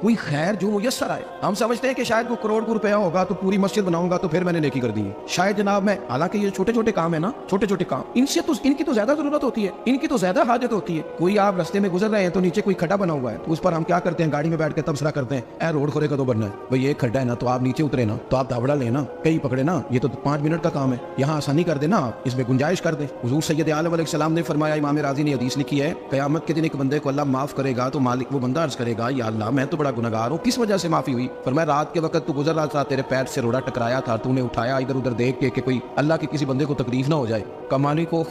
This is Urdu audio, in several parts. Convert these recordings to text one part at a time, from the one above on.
کوئی خیر جو میسر آئے. ہم سمجھتے ہیں کہ شاید وہ کروڑ کو روپیہ ہوگا تو پوری مسجد بناؤں گا تو پھر میں نے نیکی کر دی ہے. شاید جناب میں, حالانکہ یہ چھوٹے چھوٹے کام ہے نا, چھوٹے چھوٹے کام, ان کی تو زیادہ ضرورت ہوتی ہے, ان کی تو زیادہ حاجت ہوتی ہے. کوئی آپ رستے میں گزر رہے ہیں تو نیچے کوئی کھڈا بنا ہوا ہے تو اس پر ہم کیا کرتے ہیں, گاڑی میں بیٹھ کے تبصرہ کرتے ہیں اے روڈ کھورے کا تو بننا ہے بھائی, ایک کھڈا ہے نا تو آپ نیچے اترے نا تو آپ دھاوڑا لیں نا, کئی پکڑے نا, یہ تو 5 منٹ کا کام ہے, یہاں آسانی کر دے نا, آپ اس میں گنجائش کر دیں. حضور سید عالم علیہ السلام نے فرمایا, امام راضی نے حدیث لکھی ہے, قیامت کے دن ایک بندے کو اللہ معاف کرے گا تو مالک وہ بندہ عرض کرے گا یا اللہ میں تو بڑا گنہگار ہوں, کس وجہ سے معافی ہوئی؟ فرمایا رات کے وقت تو گزر رہا تھا, تیرے پیر سے روڑا ٹکرایا تھا, تو نے اٹھایا ادھر ادھر دیکھ کے کہ کوئی اللہ کے کسی بندے کو تکلیف نہ ہو جائے. کمالی کو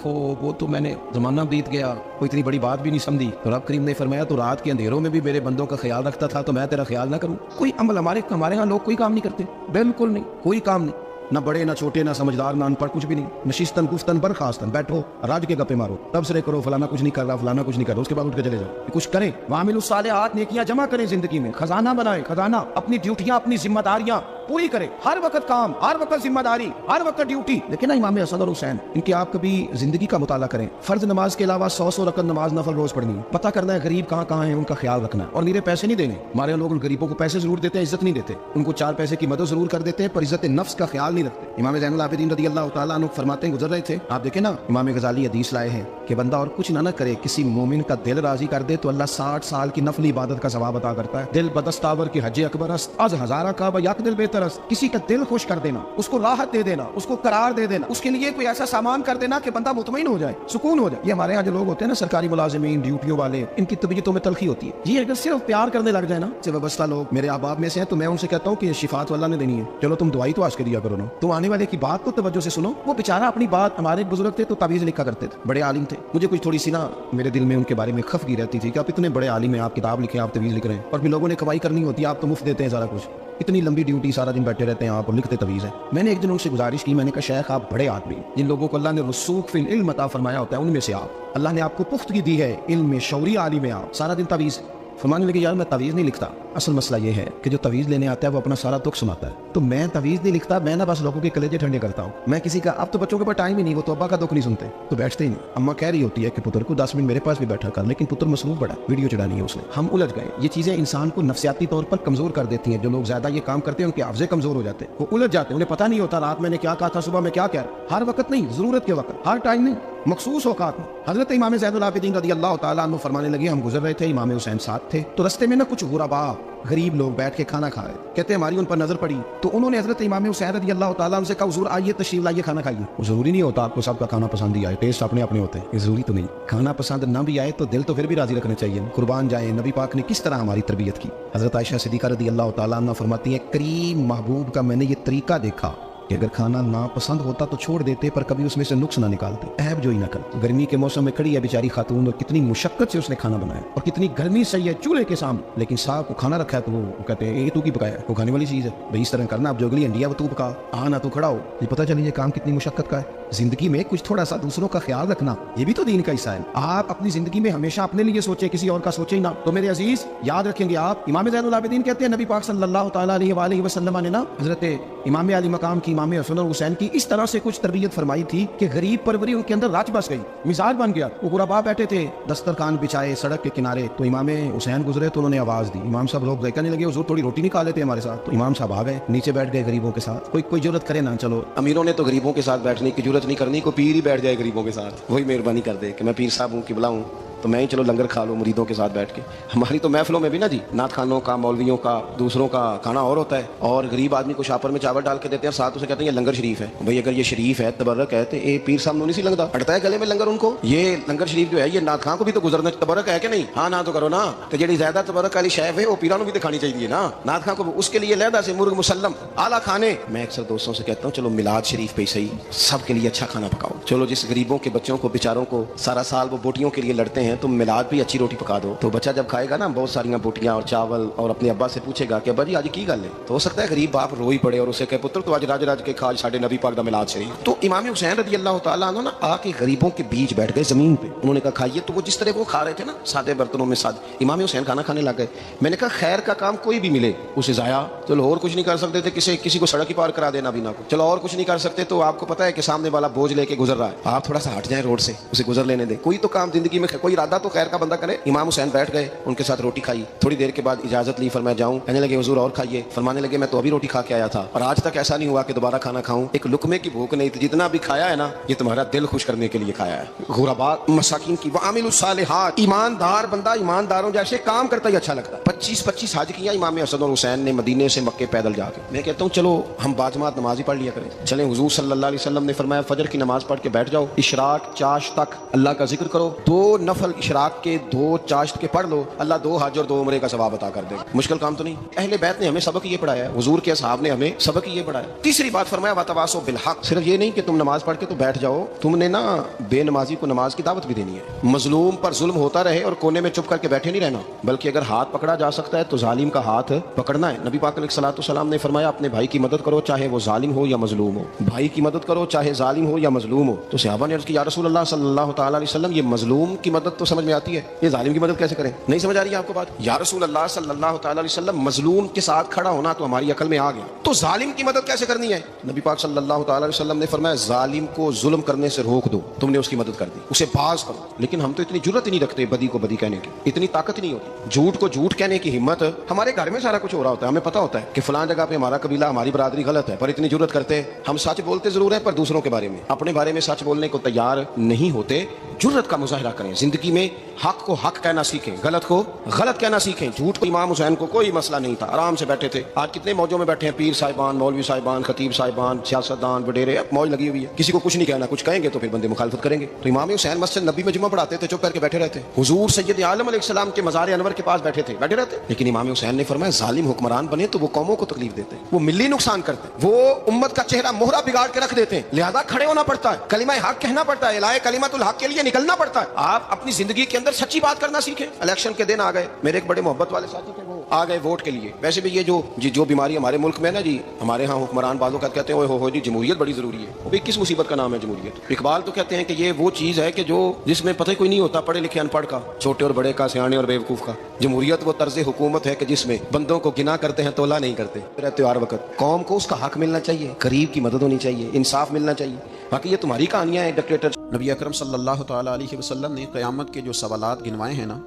وہ تو میں نے زمانہ بیت گیا, کوئی اتنی بڑی بات بھی نہیں سمجھی. تو رب کریم نے فرمایا تو رات کے اندھیروں میں بھی میرے بندوں کا خیال رکھتا تھا تو میں تیرا خیال نہ کروں؟ کوئی عمل ہمارے ہاں لوگ کوئی کام نہیں کرتے, بالکل نہیں, کوئی کام نہیں, نہ بڑے نہ چھوٹے نہ سمجھدار نہ ان پڑھ, کچھ بھی نہیں. نشستن گفتن برخاستن, بیٹھو راج کے گپے مارو, تبصرے کرو فلانا کچھ نہیں کر رہا, فلانا کچھ نہیں کر رہا, اس کے بعد اٹھ کے چلے جاؤ. کچھ کریں, وعملوا الصالحات, نیکیاں جمع کریں زندگی میں, خزانہ بنائیں, خزانہ, اپنی ڈیوٹیاں اپنی ذمہ داریاں پوری کریں, ہر وقت کام, ہر وقت ذمہ داری, ہر وقت ڈیوٹی. لیکن نا امام حسن اور حسین, ان کی آپ کبھی زندگی کا مطالعہ کریں. فرض نماز کے علاوہ 100 رکعت نماز نفل روز پڑھنی ہے, پتہ کرنا ہے غریب کہاں کہاں ہیں, ان کا خیال رکھنا ہے, اور میرے پیسے نہیں دینے. ہمارے لوگ غریبوں کو پیسے ضرور دیتے ہیں, عزت نہیں دیتے, ان کو 4 پیسے کی مدد ضرور کر دیتے ہیں پر عزت نفس کا خیال نہیں رکھتے. امام زین العابدین رضی اللہ تعالیٰ عنہ فرماتے ہیں, گزر رہے تھے, آپ دیکھیں نا امام غزالی حدیث لائے ہیں کہ بندہ اور کچھ نہ کرے, کسی مومن کا دل راضی کر دے تو اللہ 60 سال کی نفلی عبادت کا ثواب عطا کرتا ہے. دل بدستاور کی حج اکبر است, از ہزارہ کعبہ یک دل بہتر است. کسی کا دل خوش کر دینا, اس کو راحت دے دینا, اس کو قرار دے دینا, اس کے لیے کوئی ایسا سامان کر دینا کہ بندہ مطمئن ہو جائے, سکون ہو جائے. یہ ہمارے یہاں جو لوگ ہوتے ہیں نا سرکاری ملازمین, ڈیوٹیوں والے, ان کی طبیعتوں میں تلخی ہوتی ہے. یہ اگر صرف پیار کرنے لگ جائے نا, سے وابستہ لوگ میرے احباب میں سے ہیں, تو میں ان سے کہتا ہوں کہ شفاعت اللہ نے دینی ہے, چلو تم دعائی تو آج کے دیا کرو نا, تم آنے والے کی بات کو توجہ سے سنو. وہ بیچارہ اپنی بات, ہمارے بزرگ تھے تو تعویذ لکھا کرتے تھے, بڑے عالم تھے, مجھے کچھ تھوڑی سی نا میرے دل میں ان کے بارے میں خفگی رہتی تھی کہ آپ اتنے بڑے عالم ہیں, آپ کتاب لکھیں, آپ تعویذ لکھ رہے ہیں, اور پھر لوگوں نے کمائی کرنی ہوتی ہے, آپ تو مفت دیتے ہیں سارا کچھ, اتنی لمبی ڈیوٹی, سارا دن بیٹھے رہتے ہیں آپ اور لکھتے تعویذ ہیں. میں نے ایک دن ان سے گزارش کی, میں نے کہا شیخ آپ بڑے آدمی, جن لوگوں کو اللہ نے رسوخ فی العلم عطا فرمایا ہوتا ہے ان میں سے آپ, اللہ نے آپ کو پختگی دی ہے علم میں, شعوری عالم میں, آپ سارا دن تعویذ. فرمانے لگے یار میں تعویذ نہیں لکھتا, اصل مسئلہ یہ ہے کہ جو تعویذ لینے آتا ہے وہ اپنا سارا دکھ سناتا ہے, تو میں تعویذ نہیں لکھتا, میں نہ بس لوگوں کے کلیجے ٹھنڈے کرتا ہوں. میں کسی کا, اب تو بچوں کے پاس ٹائم ہی نہیں, وہ تو ابا کا دکھ نہیں سنتے, تو بیٹھتے ہی نہیں. اماں کہہ رہی ہوتی ہے کہ پتر کو 10 منٹ میرے پاس بھی بیٹھا کر, لیکن پتر مصروف بڑا, ویڈیو چڑھانی ہے اس نے. ہم الجھ گئے. یہ چیزیں انسان کو نفسیاتی طور پر کمزور کر دیتی ہیں. جو لوگ زیادہ یہ کام کرتے ہیں ان کے حافظے کمزور ہو جاتے ہیں, وہ الجھ جاتے ہیں, انہیں پتہ نہیں ہوتا رات میں نے کیا کہا تھا, صبح میں کیا کہہ رہا. ہر وقت نہیں, ضرورت کے وقت, ہر ٹائم نہیں, مخصوص اوقات میں. حضرت امام زین العابدین رضی اللہ تعالیٰ عنہ فرمانے لگے, ہم گزر رہے تھے, امام حسین ساتھ تھے, تو رستے میں نا کچھ غربا, غریب لوگ بیٹھ کے کھانا کھا رہے. کہتے ہیں ہماری ان پر نظر پڑی تو انہوں نے حضرت امام حسین رضی اللہ تعالیٰ عنہ سے کہا حضور آئیے تشریف لائیے, کھانا کھائیے. وہ ضروری نہیں ہوتا آپ کو سب کا کھانا پسند ہی آئے, ٹیسٹ اپنے اپنے ہوتے ہیں, یہ ضروری تو نہیں. کھانا پسند نہ بھی آئے تو دل تو پھر بھی راضی رکھنا چاہیے. قربان جائیں, نبی پاک نے کس طرح ہماری تربیت کی. حضرت عائشہ صدیقہ رضی اللہ تعالیٰ عنہ فرماتی ہیں, کریم محبوب کا میں نے یہ طریقہ دیکھا کہ اگر کھانا ناپسند ہوتا تو چھوڑ دیتے, پر کبھی اس میں سے نقص نہ نکالتے, عیب جو ہی نہ کرتے. گرمی کے موسم میں کھڑی ہے بیچاری خاتون, اور کتنی مشقت سے اس نے کھانا بنایا, اور کتنی گرمی سے ہے چولہے کے سامنے, لیکن صاحب کو کھانا رکھا ہے تو وہ کہتے ہیں یہ تو کی پکایا, وہ کھانے والی چیز ہے بھائی, اس طرح کرنا, اب جو اگلی انڈیا وہ تو پکا, آنا تو کھڑا ہو. یہ پتہ چلیے کام کتنی مشقت کا ہے. زندگی میں کچھ تھوڑا سا دوسروں کا خیال رکھنا, یہ بھی تو دین کا حصہ ہے. آپ اپنی زندگی میں ہمیشہ اپنے لیے سوچیں, کسی اور کا سوچیں ہی نہ. تو میرے عزیز یاد رکھیں گے آپ, امام زین العابدین کہتے ہیں نبی پاک صلی اللہ تعالیٰ علیہ وآلہ وسلم نے نا حضرت امام علی مقام کی, امام حسن اور حسین کی اس طرح سے کچھ تربیت فرمائی تھی کہ غریب پروری ان کے اندر راج بس گئی, مزاج بن گیا. وہ غربا بیٹھے تھے, دسترخوان بچھائے سڑک کے کنارے, تو امام حسین گزرے تو انہوں نے آواز دی. امام صاحب لوگ کہنے لگے حضور تھوڑی روٹی نہیں کھا لیتے ہمارے ساتھ, تو امام صاحب آ گئے, نیچے بیٹھ گئے غریبوں کے ساتھ. کوئی جرت کرے نا, چلو امیروں نے تو غریبوں کے ساتھ بیٹھنے کی جرت نہیں کرنی, کوئی پیر ہی بیٹھ جائے غریبوں کے ساتھ, وہی مہربانی کر دے کہ میں پیر صاحب ہوں کہ بلاؤں, تو میں ہی چلو لنگر کھا لوں مریدوں کے ساتھ بیٹھ کے. ہماری تو محفلوں میں بھی نا جی نعت خانوں کا, مولویوں کا, دوسروں کا کھانا اور ہوتا ہے, اور غریب آدمی کو شاپر میں چاول ڈال کے دیتے ہیں, ساتھ اسے کہتے ہیں یہ لنگر شریف ہے. بھائی اگر یہ شریف ہے, تبرک ہے, تو یہ پیر صاحب نہیں سی لگتا, اٹھتا ہے گلے میں لنگر ان کو. یہ لنگر شریف جو ہے یہ نعت خان کو بھی تو گزرنا, تبرک ہے کہ نہیں, ہاں نہ تو کرو نا. تو جڑی زیادہ تبرک والی شے ہے وہ پیرانوں بھی دکھانی چاہیے نا, نعت خان کو اس کے لیے لہدا سے مرغ مسلم اعلیٰ کھانے. میں اکثر دوستوں سے کہتا ہوں چلو میلاد شریف پہ صحیح سب کے لیے اچھا کھانا پکاؤ. چلو جس غریبوں کے بچوں کو بیچاروں کو سارا سال وہ بوٹیوں کے لیے لڑتے ہیں, تم میلاد بھی اچھی روٹی پکا دو, تو بچہ جب کھائے گا نا بہت ساری بوٹیاں اور چاول, اور اپنے ابا سے پوچھے گا کہ ابا جی آج کی گل ہے, تو ہو سکتا ہے غریب باپ رو ہی پڑے اور اسے کہے پتر تو آج راج کے کھا ساڈے نبی پاک دا میلاد شریف. تو امام حسین رضی اللہ تعالیٰ عنہ نا آ کے غریبوں کے بیچ بیٹھ گئے زمین پہ, انہوں نے کہا کھائیے. تو وہ جس طرح وہ کھا رہے تھے نا سادے برتنوں میں, امام حسین کھانا کھانے لگ گئے. میں نے کہا خیر کا کام کوئی بھی ملے اسے ضائع, چلو اور کچھ نہیں کر سکتے تھے, کسی کو سڑک ہی پار کرا دینا بنا کو, چلو اور کچھ نہیں کر سکتے, تو آپ کو پتا ہے کہ سامنے والا بوجھ لے کے گزر رہا ہے, آپ تھوڑا سا ہٹ جائیں روڈ سے, اسے گزر لینے دیں. کوئی تو کام زندگی میں, کوئی ارادہ تو خیر کا بندہ کرے. امام حسین بیٹھ گئے, ان کے ساتھ روٹی کھائی, تھوڑی دیر کے بعد اجازت لی, فرمایا جاؤں؟ کہنے لگے حضور اور کھائیے. فرمانے لگے میں تو ابھی روٹی کھا کے آیا تھا اور آج تک ایسا نہیں ہوا کہ دوبارہ کھانا کھاؤں. ایک لقمے کی بھوک نہیں تھی, جتنا بھی کھایا ہے نا یہ تمہارا دل خوش کرنے کے لیے کھایا ہے. غرباء مساکین کی وعامل الصالحات, ایماندار بندہ ایمانداروں جیسے کام کرتا ہی اچھا لگتا ہے. 25 حج کیا امام حسن اور حسین نے مدینے سے مکے پیدل جا کے. میں کہتا ہوں چلو ہم باجماعت نماز ہی پڑھ لیا کریں. چلیں, حضور صلی اللہ علیہ وسلم نے فرمایا فجر کی نماز پڑھ کے بیٹھ جاؤ, اشراق چاشت تک اللہ کا ذکر کرو, 2 نفل اشراق کے 2 چاشت کے پڑھ لو, اللہ 2 حج اور 2 عمرے کا ثواب عطا کر دے گا. مشکل کام تو نہیں. اہل بیت نے ہمیں سبق یہ پڑھایا ہے, حضور کے اصحاب نے ہمیں سبق یہ پڑھایا. تیسری بات فرمایا وتواصوا بالحق, صرف یہ نہیں کہ تم نماز پڑھ کے تو بیٹھ جاؤ, تم نے نا بے نمازی کو نماز کی دعوت بھی دینی ہے. مظلوم پر ظلم ہوتا رہے اور کونے میں چپ کر کے بیٹھے نہیں رہنا, بلکہ اگر ہاتھ پکڑا جا سکتا ہے تو ظالم کا ہاتھ پکڑنا ہے. نبی پاک علیہ الصلوۃ والسلام نے فرمایا اپنے بھائی کی مدد کرو چاہے وہ ظالم ہو یا مظلوم ہو. بھائی کی مدد کرو چاہے ظالم ہو یا مظلوم ہو. تو صحابہ نے عرض کی یا رسول اللہ صلی اللہ تعالی علیہ وسلم, یہ مظلوم کی مدد تو سمجھ میں آتی ہے, یہ ظالم کی مدد کیسے کریں؟ نہیں سمجھ آ رہی ہے آپ کو بات؟ یا رسول اللہ صلی اللہ تعالی علیہ وسلم, مظلوم کے ساتھ کھڑا ہونا تو ہماری عقل میں آ گیا, تو ظالم کی مدد کیسے کرنی ہے؟ نبی پاک صلی اللہ تعالی علیہ وسلم نے فرمایا ظالم کو ظلم کرنے سے روک دو, تم نے اس کی مدد کر دی, اسے باز کرو. لیکن ہم تو اتنی جرت ہی نہیں رکھتے بدی کو بدی کہنے کی, اتنی طاقت نہیں ہوتی. جھوٹ کو جھوٹ کہنے کی ہمت, ہمارے گھر میں سارا کچھ ہو رہا ہوتا ہے, ہمیں پتا ہوتا ہے کہ فلاں جگہ پہ ہمارا قبیلہ ہماری برادری غلط ہے, پر اتنی جرت کرتے ہم سچ بولتے ضرور ہیں پر دوسروں کے بارے میں, اپنے بارے میں سچ بولنے کو تیار نہیں ہوتے. جرت کا مظاہرہ کریں زندگی میں, حق کو حق کہنا سیکھیں, غلط کو غلط کہنا سیکھیں. جھوٹ کو امام حسین کو کوئی مسئلہ نہیں تھا, آرام سے بیٹھے تھے. آج کتنے موجوں میں بیٹھے ہیں, پیر صاحبان, مولوی صاحبان, خطیب صاحبان, سیاستدان, وڈیرے, موج لگی ہوئی ہے, کسی کو کچھ نہیں کہنا. کچھ کہیں گے تو پھر بندے مخالفت کریں گے. تو امام حسین مسجد نبی میں جمعہ پڑھاتے تھے, چپ کر کے بیٹھے رہتے. حضور سید عالم علیہ السلام کے مزار انور کے پاس بیٹھے رہتے. لیکن امام حسین نے فرمایا ظالم حکمران بنے تو وہ قوموں کو تکلیف دیتے ہیں, وہ ملی نقصان کرتے ہیں, وہ امت کا چہرہ مہرہ بگاڑ کے رکھ دیتے ہیں, لہذا کھڑے ہونا پڑتا ہے, کلمہ حق کہنا پڑتا ہے, الہ کلمۃ الحق کے لیے نکلنا پڑتا ہے. آپ اپنی زندگی کے اندر سچی بات کرنا سیکھیں. الیکشن کے دن آ گئے, میرے ایک بڑے محبت والے ساتھی تھے, وہ آ گئے ووٹ کے لیے. ویسے بھی یہ جو بیماری ہمارے ملک میں ہے نا جی, ہمارے ہاں حکمران بعضوں کا کہتے ہیں ہو جی جمہوریت بڑی ضروری ہے. وہ کس مصیبت کا نام ہے جمہوریت؟ اقبال تو کہتے ہیں کہ یہ وہ چیز ہے کہ جس میں پتہ کوئی نہیں ہوتا, پڑھے لکھے ان پڑھ کا, چھوٹے اور بڑے کا, سیانے اور بیوقوف کا. جمہوریت وہ طرز حکومت ہے کہ جس میں بندوں کو گنا کرتے ہیں تولا نہیں کرتے رہتے ہر وقت. قوم کو اس کا حق ملنا چاہیے, قریب کی مدد ہونی چاہیے, انصاف ملنا چاہیے. باقی یہ تمہاری کہانیاں ہیں ڈکٹیٹر. نبی اکرم صلی اللہ تعالی علیہ وسلم نے قیامت کے جو سوالات گنوائے ہیں نا,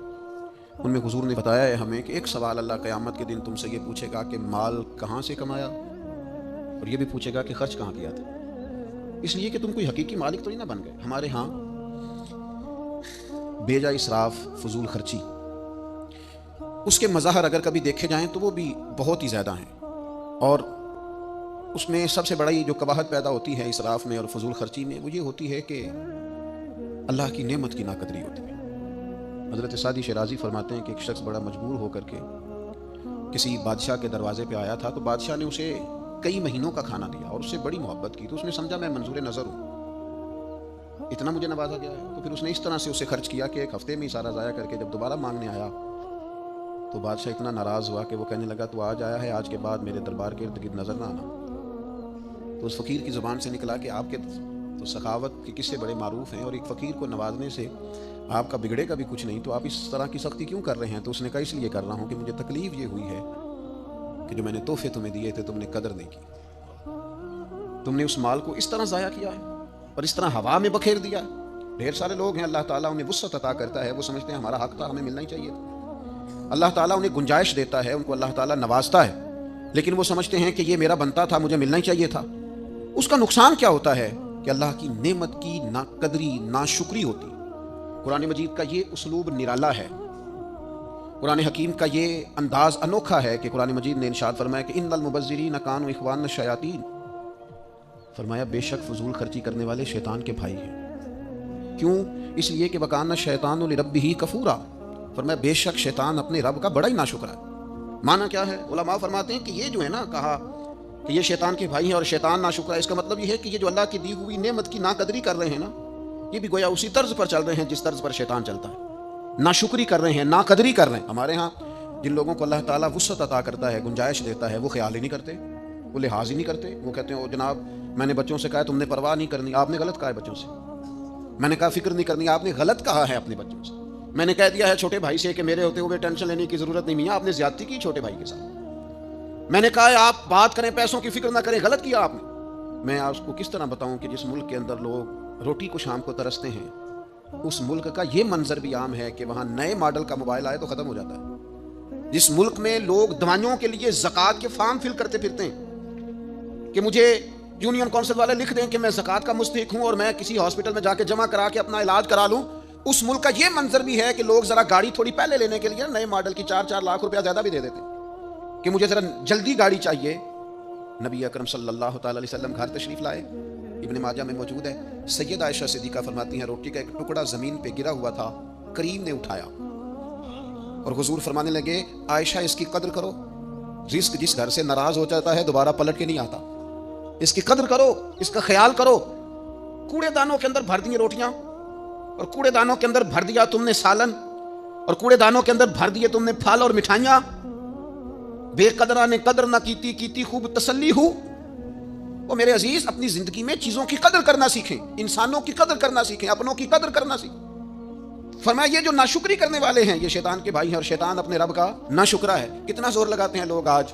ان میں حضور نے بتایا ہے ہمیں کہ ایک سوال اللہ قیامت کے دن تم سے یہ پوچھے گا کہ مال کہاں سے کمایا, اور یہ بھی پوچھے گا کہ خرچ کہاں کیا تھا. اس لیے کہ تم کوئی حقیقی مالک تو نہیں نہ بن گئے. ہمارے ہاں بے جا اسراف, فضول خرچی, اس کے مظاہر اگر کبھی دیکھے جائیں تو وہ بھی بہت ہی زیادہ ہیں, اور اس میں سب سے بڑا جو قباحت پیدا ہوتی ہے اسراف میں اور فضول خرچی میں, وہ یہ ہوتی ہے کہ اللہ کی نعمت کی ناقدری ہوتی ہے. حضرت سعدی شیرازی فرماتے ہیں کہ ایک شخص بڑا مجبور ہو کر کے کسی بادشاہ کے دروازے پہ آیا تھا, تو بادشاہ نے اسے کئی مہینوں کا کھانا دیا اور اس سے بڑی محبت کی. تو اس نے سمجھا میں منظور نظر ہوں, اتنا مجھے نوازا گیا ہے. تو پھر اس نے اس طرح سے اسے خرچ کیا کہ ایک ہفتے میں ہی سارا ضائع کر کے جب دوبارہ مانگنے آیا تو بادشاہ اتنا ناراض ہوا کہ وہ کہنے لگا تو آج آیا ہے, آج کے بعد میرے دربار کے ارد گرد نظر نہ آنا. تو اس فقیر کی زبان سے نکلا کہ آپ کے تو سخاوت کے قصے بڑے معروف ہیں, اور ایک فقیر کو نوازنے سے آپ کا بگڑے کا بھی کچھ نہیں, تو آپ اس طرح کی سختی کیوں کر رہے ہیں؟ تو اس نے کہا اس لیے کر رہا ہوں کہ مجھے تکلیف یہ ہوئی ہے کہ جو میں نے تحفے تمہیں دیے تھے تم نے قدر نہیں کی, تم نے اس مال کو اس طرح ضائع کیا ہے اور اس طرح ہوا میں بکھیر دیا ہے. ڈھیر سارے لوگ ہیں اللہ تعالیٰ انہیں وسعت عطا کرتا ہے, وہ سمجھتے ہیں ہمارا حق تھا, ہمیں ملنا ہی چاہیے. اللہ تعالیٰ انہیں گنجائش دیتا ہے, ان کو اللہ تعالیٰ نوازتا ہے, لیکن وہ سمجھتے ہیں کہ یہ میرا بنتا تھا, مجھے ملنا ہی چاہیے تھا. اس کا نقصان کیا ہوتا ہے کہ اللہ کی نعمت کی ناقدری, ناشکری ہوتی. قرآن مجید کا یہ اسلوب نرالا ہے, قرآن حکیم کا یہ انداز انوکھا ہے کہ قرآن مجید نے ارشاد فرمایا کہ ان المبذرین کانوا اخوان الشیاطین, فرمایا بے شک فضول خرچی کرنے والے شیطان کے بھائی ہیں. کیوں؟ اس لیے کہ وکان الشیطان لربہ کفورا, فرمایا بے شک شیطان اپنے رب کا بڑا ہی ناشکرا ہے. معنی کیا ہے؟ علماء فرماتے ہیں کہ یہ جو ہے نا کہا کہ یہ شیطان کے بھائی ہیں اور شیطان ناشکرا ہے, اس کا مطلب یہ ہے کہ یہ جو اللہ کی دی ہوئی نعمت کی ناقدری کر رہے ہیں نا, یہ بھی گویا اسی طرز پر چل رہے ہیں جس طرز پر شیطان چلتا ہے. ناشکری کر رہے ہیں, ناقدری کر رہے ہیں. ہمارے ہاں جن لوگوں کو اللہ تعالیٰ وسعت عطا کرتا ہے, گنجائش دیتا ہے, وہ خیال ہی نہیں کرتے, وہ لحاظ ہی نہیں کرتے. وہ کہتے ہیں جناب میں نے بچوں سے کہا تم نے پرواہ نہیں کرنی, آپ نے غلط کہا ہے بچوں سے. میں نے کہا فکر نہیں کرنی, آپ نے غلط کہا ہے اپنے بچوں سے. میں نے کہہ دیا ہے چھوٹے بھائی سے کہ میرے ہوتے ہوئے ٹینشن لینے کی ضرورت نہیں, میاں آپ نے زیادتی کی چھوٹے بھائی کے ساتھ. میں نے کہا ہے آپ بات کریں پیسوں کی فکر نہ کریں, غلط کیا آپ نے. میں آپ کو کس طرح بتاؤں کہ جس ملک کے اندر لوگ روٹی کو شام کو ترستے ہیں, اس ملک کا یہ منظر بھی عام ہے کہ وہاں نئے ماڈل کا موبائل آئے تو ختم ہو جاتا ہے. جس ملک میں لوگ دوائیوں کے لیے زکوٰۃ کے فارم فل کرتے پھرتے ہیں کہ مجھے یونین کونسل والے لکھ دیں کہ میں زکوٰۃ کا مستحق ہوں اور میں کسی ہاسپٹل میں جا کے جمع کرا کے اپنا علاج کرا لوں. اس ملک کا یہ منظر بھی ہے کہ لوگ ذرا گاڑی تھوڑی پہلے لینے کے لیے نئے ماڈل کی 4-4 لاکھ روپیہ زیادہ بھی دے دیتے کہ مجھے ذرا جلدی گاڑی چاہیے. نبی اکرم صلی اللہ تعالی علیہ وسلم گھر تشریف لائے. ابن ماجہ میں موجود ہے. سید عائشہ صدیقہ فرماتی ہیں روٹی کا ایک ٹکڑا زمین پہ گرا ہوا تھا, کریم نے اٹھایا اور حضور فرمانے لگے عائشہ اس کی قدر کرو, رزق جس گھر سے ناراض ہو جاتا ہے دوبارہ پلٹ کے نہیں آتا, اس کی قدر کرو, اس کا خیال کرو. کوڑے دانوں کے اندر بھر دی روٹیاں اور کوڑے دانوں کے اندر بھر دیا تم نے سالن اور کوڑے دانوں کے اندر بھر دیے تم نے پھل اور مٹھائیاں. بے قدرہ نے قدر نہ کیتی خوب تسلی ہو. وہ میرے عزیز اپنی زندگی میں چیزوں کی قدر کرنا سیکھیں, انسانوں کی قدر کرنا سیکھیں, اپنوں کی قدر کرنا سیکھیں. فرمایا یہ جو ناشکری کرنے والے ہیں یہ شیطان کے بھائی ہیں اور شیطان اپنے رب کا ناشکرا ہے. کتنا زور لگاتے ہیں لوگ آج,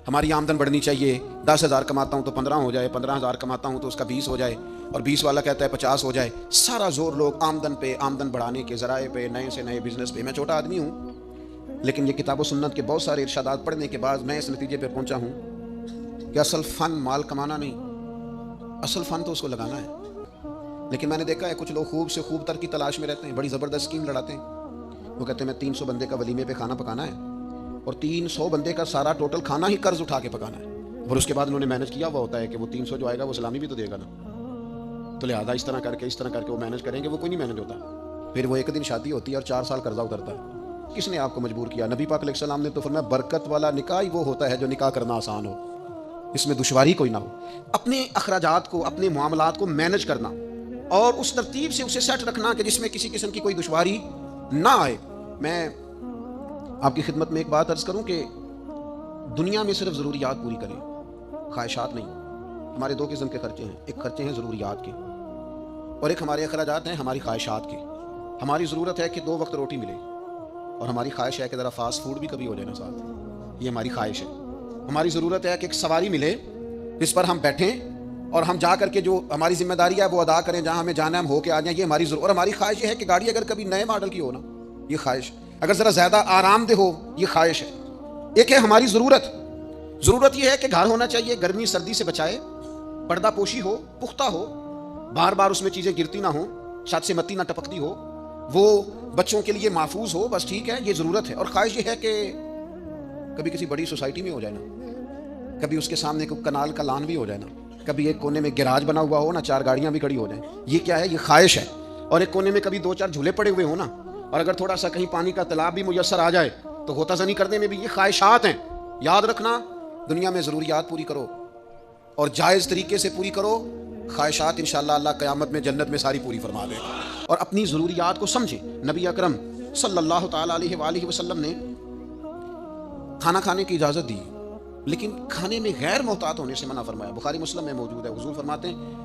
ہماری آمدن بڑھنی چاہیے, 10,000 کماتا ہوں تو 15 ہو جائے, 15,000 کماتا ہوں تو اس کا 20 ہو جائے, اور 20 والا کہتا ہے 50 ہو جائے. سارا زور لوگ آمدن پہ, آمدن بڑھانے کے ذرائع پہ, نئے سے نئے بزنس پہ. میں چھوٹا آدمی ہوں لیکن یہ کتاب و سنت کے بہت سارے ارشادات پڑھنے کے بعد میں اس نتیجے پہ پہنچا ہوں کہ اصل فن مال کمانا نہیں, اصل فن تو اس کو لگانا ہے. لیکن میں نے دیکھا ہے کچھ لوگ خوب سے خوب تر کی تلاش میں رہتے ہیں, بڑی زبردست اسکیم لڑاتے ہیں. وہ کہتے ہیں میں 300 بندے کا ولیمے پہ کھانا پکانا ہے اور 300 بندے کا سارا ٹوٹل کھانا ہی قرض اٹھا کے پکانا ہے, اور اس کے بعد انہوں نے مینج کیا ہوا ہوتا ہے کہ وہ 300 جو آئے گا وہ سلامی بھی تو دے گا نا, تو لہٰذا اس طرح کر کے وہ مینج کریں گے. وہ کوئی نہیں مینج ہوتا. پھر وہ ایک دن شادی ہوتی ہے اور 4 سال قرضہ اترتا ہے. کس نے آپ کو مجبور کیا؟ نبی پاک علیہ السلام نے تو فرمایا برکت والا نکاح ہی وہ ہوتا ہے جو نکاح کرنا آسان ہو, اس میں دشواری کوئی نہ ہو. اپنے اخراجات کو, اپنے معاملات کو مینج کرنا اور اس ترتیب سے اسے سیٹ رکھنا کہ جس میں کسی قسم کی کوئی دشواری نہ آئے. میں آپ کی خدمت میں ایک بات عرض کروں کہ دنیا میں صرف ضروریات پوری کریں, خواہشات نہیں. ہمارے 2 قسم کے خرچے ہیں, ایک خرچے ہیں ضروریات کے اور ایک ہمارے اخراجات ہیں ہماری خواہشات کے. ہماری ضرورت ہے کہ 2 وقت روٹی ملے اور ہماری خواہش ہے کہ ذرا فاسٹ فوڈ بھی کبھی ہو جائے نا ساتھ, یہ ہماری خواہش ہے. ہماری ضرورت ہے کہ ایک سواری ملے جس پر ہم بیٹھیں اور ہم جا کر کے جو ہماری ذمہ داری ہے وہ ادا کریں, جہاں ہمیں جانا ہے ہم ہو کے آ جائیں. یہ ہماری ضرورت. اور ہماری خواہش یہ ہے کہ گاڑی اگر کبھی نئے ماڈل کی ہو نا, یہ خواہش. اگر ذرا زیادہ آرام دہ ہو, یہ خواہش ہے. ایک ہے ہماری ضرورت. ضرورت یہ ہے کہ گھر ہونا چاہیے گرمی سردی سے بچائے, پردہ پوشی ہو, پختہ ہو, بار بار اس میں چیزیں گرتی نہ ہوں, چھت سے متی نہ ٹپکتی ہو, وہ بچوں کے لیے محفوظ ہو, بس ٹھیک ہے, یہ ضرورت ہے. اور خواہش یہ ہے کہ کبھی کسی بڑی سوسائٹی میں ہو جائے نا, کبھی اس کے سامنے کوئی کنال کا لان بھی ہو جائے نا, کبھی ایک کونے میں گیراج بنا ہوا ہو نا, 4 گاڑیاں بھی کھڑی ہو جائیں. یہ کیا ہے؟ یہ خواہش ہے. اور ایک کونے میں کبھی 2-4 جھولے پڑے ہوئے ہوں نا, اور اگر تھوڑا سا کہیں پانی کا تالاب بھی میسر آ جائے تو غوطہ زنی کرنے میں بھی یہ خواہشات ہیں. یاد رکھنا, دنیا میں ضروریات پوری کرو اور جائز طریقے سے پوری کرو, خواہشات انشاءاللہ اللہ قیامت میں جنت میں ساری پوری فرما دے. اور اپنی ضروریات کو سمجھیں. نبی اکرم صلی اللہ تعالی علیہ وآلہ وسلم نے کھانا کھانے کی اجازت دی لیکن کھانے میں غیر محتاط ہونے سے منع فرمایا. بخاری مسلم میں موجود ہے. حضور فرماتے ہیں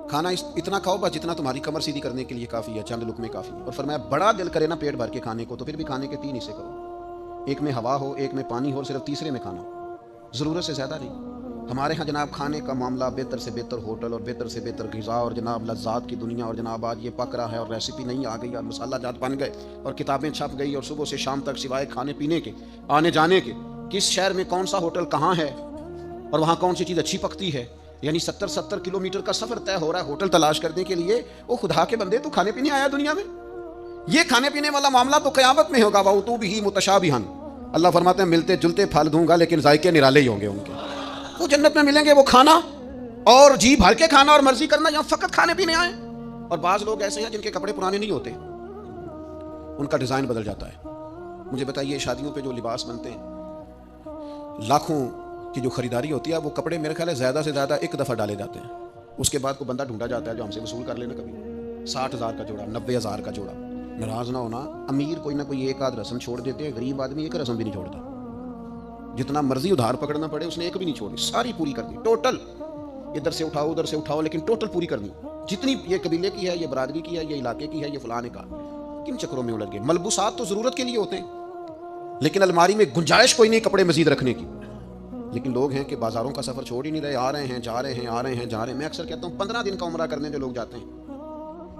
کھانا اتنا کھاؤ بس جتنا تمہاری کمر سیدھی کرنے کے لیے کافی ہے, چند لقمے کافی. اور فرمایا بڑا دل کرے نا پیٹ بھر کے کھانے کو تو پھر بھی کھانے کے 3 حصے کرو, ایک میں ہوا ہو, ایک میں پانی ہو, اور صرف تیسرے میں کھانا ہو, ضرورت سے زیادہ نہیں. ہمارے ہاں جناب کھانے کا معاملہ بہتر سے بہتر ہوٹل اور بہتر سے بہتر غذا اور جناب لذات کی دنیا, اور جناب آج یہ پک رہا ہے اور ریسیپی نہیں آ گئی اور مسالہ جات بن گئے اور کتابیں چھپ گئی اور صبح سے شام تک سوائے کھانے پینے کے, آنے جانے کے, کس شہر میں کون سا ہوٹل کہاں ہے اور وہاں کون سی چیز اچھی پکتی ہے. یعنی 70 کلومیٹر کا سفر طے ہو رہا ہے ہوٹل تلاش کرنے کے لیے. وہ خدا کے بندے تو کھانے پینے آیا دنیا میں. یہ کھانے پینے والا معاملہ تو قیامت میں ہوگا. وَأُتُوا بِهِ مُتَشَابِهًا, اللہ فرماتے ہیں ملتے جلتے پھل دوں گا لیکن ذائقے نرالے ہی ہوں گے ان کے. وہ جنت میں ملیں گے وہ کھانا اور جی بھر کے کھانا اور مرضی کرنا, یہاں فقط کھانے پینے آئے. اور بعض لوگ ایسے ہیں جن کے کپڑے پرانے نہیں ہوتے, ان کا ڈیزائن بدل جاتا ہے. مجھے بتائیے شادیوں پہ جو لباس بنتے ہیں لاکھوں کی جو خریداری ہوتی ہے, وہ کپڑے میرے خیال ہے زیادہ سے زیادہ ایک دفعہ ڈالے جاتے ہیں. اس کے بعد کوئی بندہ ڈھونڈا جاتا ہے جو ہم سے وصول کر لینا. کبھی 60,000 کا جوڑا, 90,000 کا جوڑا. ناراض نہ ہونا, امیر کوئی نہ کوئی ایک آدھ رسم چھوڑ دیتے ہیں, غریب آدمی ایک رسم بھی نہیں چھوڑتا. جتنا مرضی ادھار پکڑنا پڑے اس نے ایک بھی نہیں چھوڑی, ساری پوری کر دی ٹوٹل. ادھر سے اٹھاؤ ادھر سے اٹھاؤ لیکن ٹوٹل پوری کرنی. جتنی یہ قبیلے کی ہے, یہ برادری کی ہے, یہ علاقے کی ہے, یہ فلانے کا. کن چکروں میں الجھ گئے. ملبوسات تو ضرورت کے لیے ہوتے ہیں لیکن الماری میں گنجائش کوئی نہیں کپڑے مزید رکھنے کی. لیکن لوگ ہیں کہ بازاروں کا سفر چھوڑ ہی نہیں رہے, آ رہے ہیں جا رہے ہیں, آ رہے ہیں جا رہے ہیں. میں اکثر کہتا ہوں 15 دن کا عمرہ کرنے جو لوگ جاتے ہیں